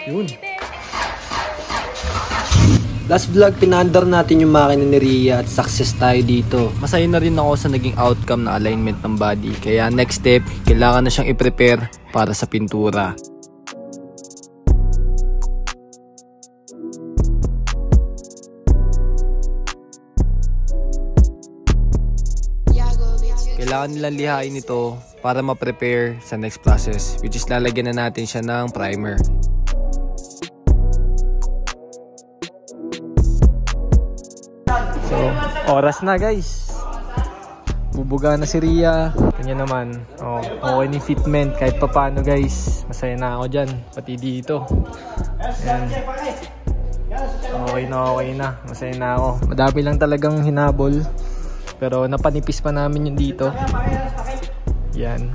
Yun. Last vlog, pinaandar natin yung makina ni Rhea at success tayo dito. Masaya na rin ako sa naging outcome na alignment ng body. Kaya next step, kailangan na siyang i-prepare para sa pintura. Kailangan nilang lihain ito para ma-prepare sa next process, which is lalagyan na natin siya ng primer. So, oras na guys. Bubuga na si Rhea. Kanya naman. Oh, okay ni fitment kahit pa paano guys. Masaya na ako dyan. Pati dito. Ayan. Okay na. Masaya na ako. Madami lang talagang hinabol. Pero napanipis pa namin yung dito. Yan.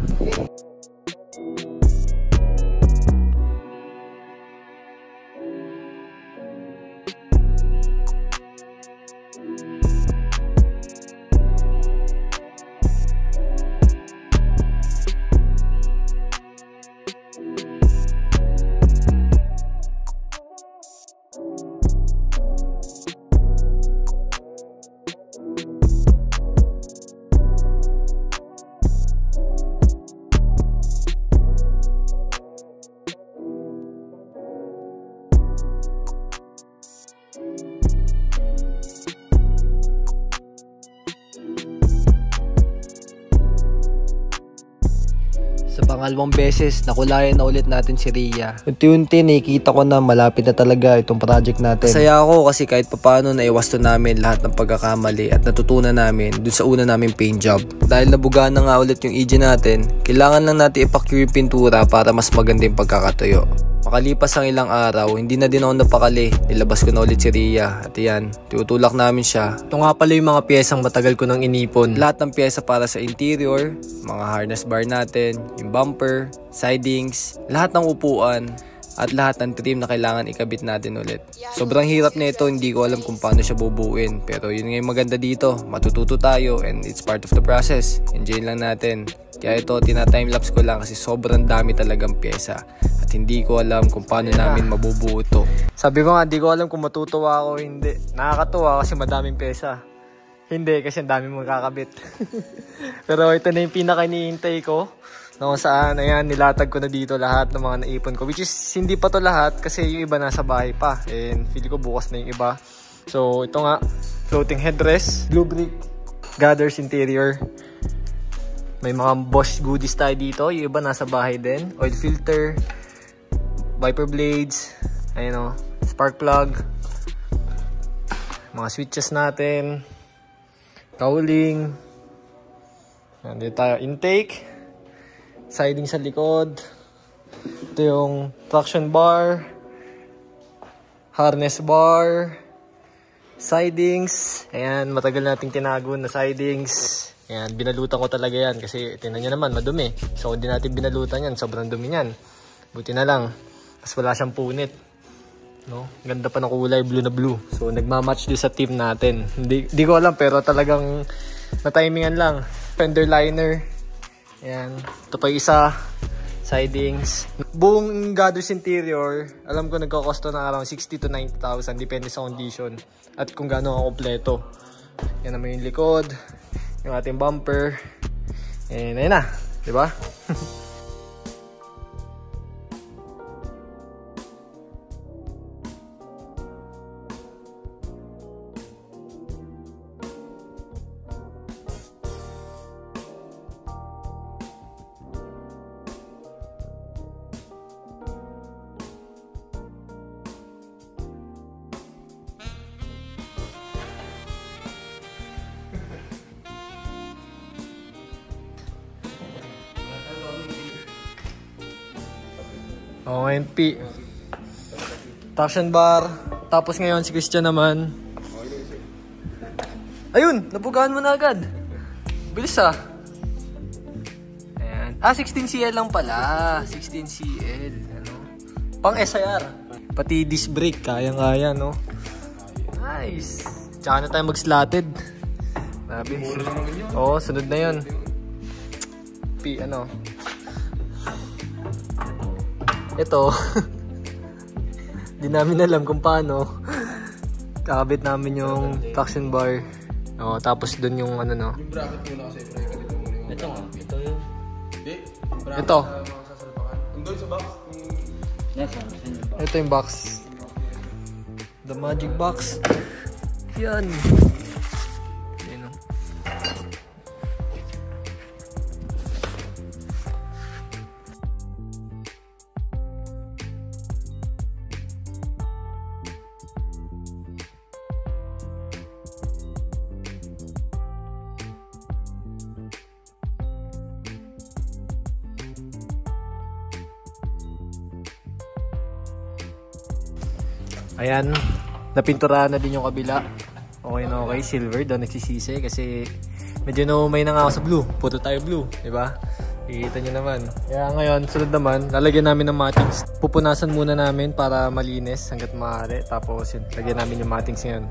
Sa pangalawang beses, nakulayan na ulit natin si Rhea. Unti-unti nakikita ko na malapit na talaga itong project natin. Masaya ako kasi kahit papano naiwasto namin lahat ng pagkakamali at natutunan namin dun sa una naming paint job. Dahil nabugaan na nga ulit yung engine natin, kailangan lang natin i-procure yung pintura para mas maganda yung pagkakatuyo. Makalipas ang ilang araw, hindi na din ako napakali. Nilabas ko na ulit si Rhea. At yan, tutulak namin siya. Ito nga pala yung mga piyesang matagal ko nang inipon. Lahat ng piyesa para sa interior, mga harness bar natin, yung bumper, sidings, lahat ng upuan, at lahat ng trim na kailangan ikabit natin ulit. Sobrang hirap na ito, hindi ko alam kung paano siya bubuuin. Pero yun nga yung maganda dito, matututo tayo and it's part of the process. Enjoy lang natin. Kaya ito, tina-timelapse ko lang kasi sobrang dami talagang pyesa. At hindi ko alam kung paano namin mabubuo ito. Sabi ko nga, hindi ko alam kung matutuwa ako o hindi. Nakakatuwa kasi madaming pyesa. Hindi, kasi ang dami mong kakabit. Pero ito na yung pinaka-iniintay ko. No, saan, ayan, nilatag ko na dito lahat ng mga naipon ko. Which is, hindi pa to lahat kasi yung iba nasa bahay pa. And feel ko bukas na yung iba. So, ito nga, floating headrest, blue brick, gutters interior. May mga Bosch goodies tayo dito. Yung iba nasa bahay din. Oil filter, wiper blades, ayun o, spark plug, mga switches natin, cowling, nandito tayo, intake, siding sa likod, ito yung traction bar, harness bar, sidings, ayan, matagal nating tinago na sidings. Ayan, binalutan ko talaga yan kasi tingnan nyo naman, madumi. So, hindi natin binalutan yan. Sobrang dumi yan. Buti na lang. Kasi wala siyang punit. No? Ganda pa ng kulay, blue na blue. So, nagmamatch din sa team natin. Hindi ko alam, pero talagang na-timingan lang. Fender liner. Ayan. Ito pa isa. Sidings. Buong gutters interior, alam ko nagkakosto na around 60 to 90,000. Depende sa condition. At kung gaano ang kompleto. Yan naman yung likod. Yung ating bumper. And ayun na, di ba? Okay, P. Traction bar. Tapos ngayon si Christian naman. Ayun, nabugaan mo na agad. Bilis ah. Ayan. 16CL lang pala. 16CL. Ano? Pang SIR. Pati disc brake, kayang-kaya, no? Nice. Tsaka na tayo mag-slotted. Sabi. Oo, sunod na yun. P, ano? Ito. Di namin alam kung paano. Kakabit namin yung traction bar. O, tapos dun yung ano no. Yung bracket muna kasi, pre. Kabit mo muna yung... Ito nga, ito yun. Hindi. Bracket Ito. sa mga sasalpakan. Doon sa box. Nasaan? Ito yung box. The magic box. Yan. Yan o. Ayan, napinturahan na din yung kabila. Okay na okay, silver daw nagsisisi kasi medyo naumay na nga ako sa blue. Puro tayo blue, di ba? Ikita nyo naman. Kaya ngayon, sunod naman, lalagyan namin ng mattings. Pupunasan muna namin para malinis hanggat maaari. Tapos yun, lagyan namin yung mattings ngayon.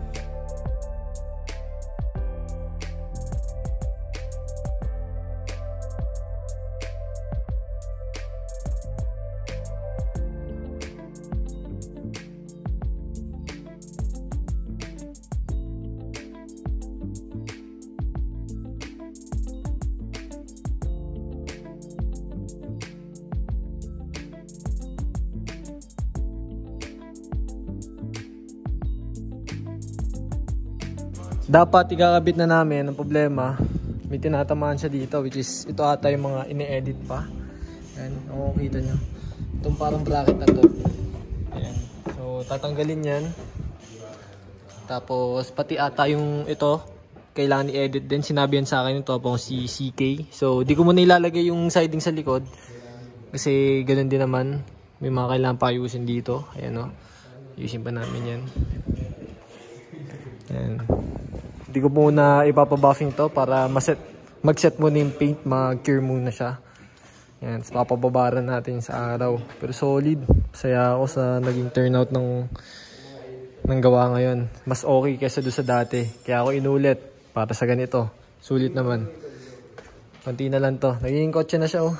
Dapat ikakabit na namin. Ang problema, may tinatamaan siya dito, which is ito ata yung mga ini-edit pa. Ayan, kung kita nyo. Itong parang bracket na to. Ayan. So, tatanggalin yan. Tapos, pati ata yung ito, kailangan i-edit din. Sinabi yan sa akin ito pong si CK. So, di ko muna ilalagay yung siding sa likod. Kasi, ganun din naman. May mga kailangan pa ayusin dito. Ayan o. Ayusin pa namin yan. Ayan. Hindi ko muna ipapabuffing to para mag-set muna yung paint, mag-cure muna siya. Yan, so papababaran natin sa araw. Pero solid. Saya ako sa naging turnout ng gawa ngayon. Mas okay kaysa doon sa dati. Kaya ako inulit para sa ganito. Sulit naman. Konti na lang to. Naging kotse na siya oh.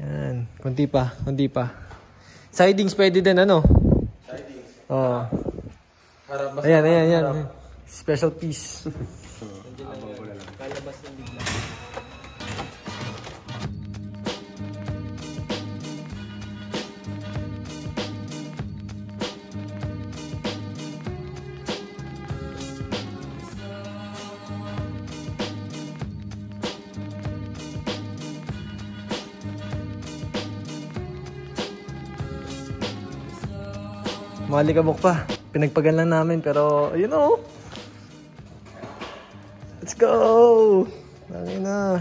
Yan, konti pa, konti pa. Sidings pwede din ano? Sidings. Oo. Harap. Ayan, ayan, ayan. Special piece. Kalabas ng bigla. Malikabok pa. Pinagpagan lang namin pero, you know. Let's go! Lagi na.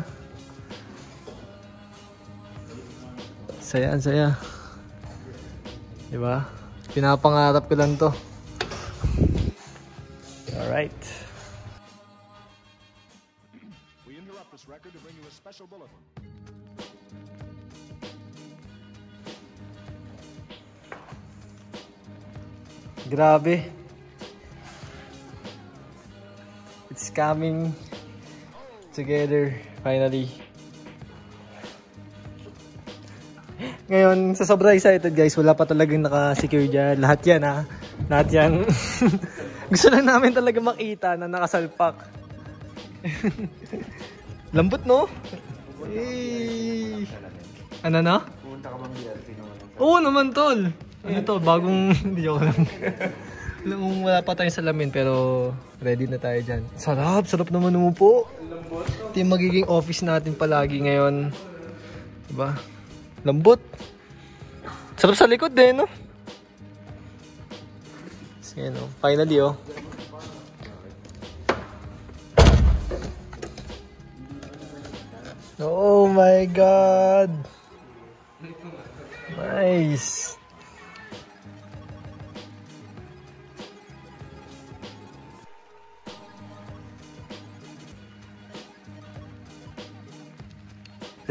Saya, saya. Diba? Pinapangarap ko lang to. Alright. We interrupt this record to bring you a special bulletin. Grabe. It's coming together finally. Ngayon, sa sobrang excited guys, wala pa talagang naka-secure dyan. Lahat yan ha. Lahat yan. Gusto lang namin talaga makita na nakasalpak. Lambot no? Hey. Ano na? Pumunta ka bang BRP naman? Oo naman tol. Ano to, bagong hindi ako lang. Wala pa tayong salamin pero ready na tayo dyan. Sarap, sarap naman umupo. Ito yung magiging office natin palagi ngayon. Diba? Lambot. Sarap sa likod din, no? Sige, no? Finally, oh. Oh my God! Nice!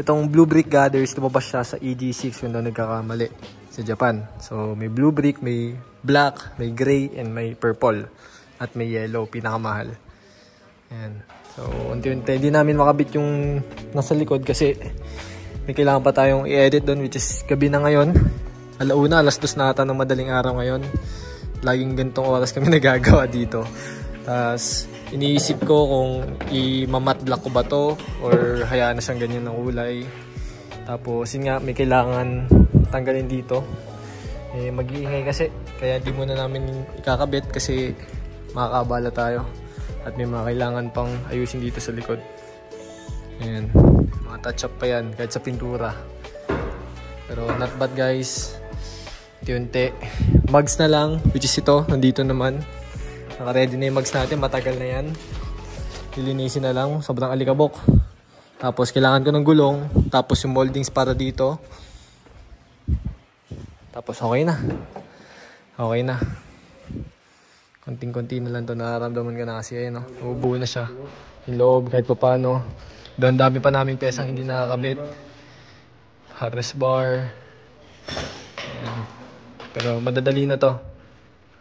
Itong blue brick gathers, lumabas siya sa EG6 kung doon nagkakamali sa Japan. So, may blue brick, may black, may gray, and may purple. At may yellow, pinakamahal. Ayan. So, unti-unti, hindi namin makabit yung nasa likod kasi may kailangan pa tayong i-edit doon, which is gabi na ngayon. Alauna, 2:00 na ata ng madaling araw ngayon. Laging ganitong oras kami nagagawa dito. Tapos, iniisip ko kung i-matte black ko ba to or hayaan na siyang ganyan ng kulay. Tapos, yun nga, may kailangan tanggalin dito. Mag-iingay kasi, kaya di muna namin ikakabit kasi makakabala tayo. At may mga kailangan pang ayusin dito sa likod. Ayan, mga touch up pa yan kahit sa pintura. Pero not bad guys. Unti-unti. Mugs na lang, which is ito, nandito naman. Naka-ready na yung mugs natin, matagal na yan. Lilinisin na lang, sobrang alikabok. Tapos kailangan ko ng gulong, tapos yung moldings para dito. Tapos okay na. Okay na. Konting-konti na lang to, nararamdaman ka na kasi ayun, no? Ubuo na siya. Yung loob, kahit pa paano. Doon dami pa naming pesang hindi nakakabit. Harness bar. Ayan. Pero madadali na to.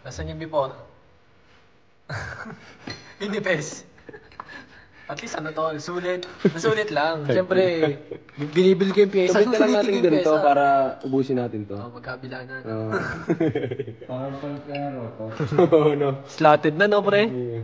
Nasaan yung before? Hindi pes. At least ano to, sulit. Nasulit lang. Siyempre, binibil ko yung pyesa. Sabit na lang natin ganito para ubusin natin to. Magkabila na. Oo. Parang pang piano to. Oo, no. Slotted na no, pre? Yeah.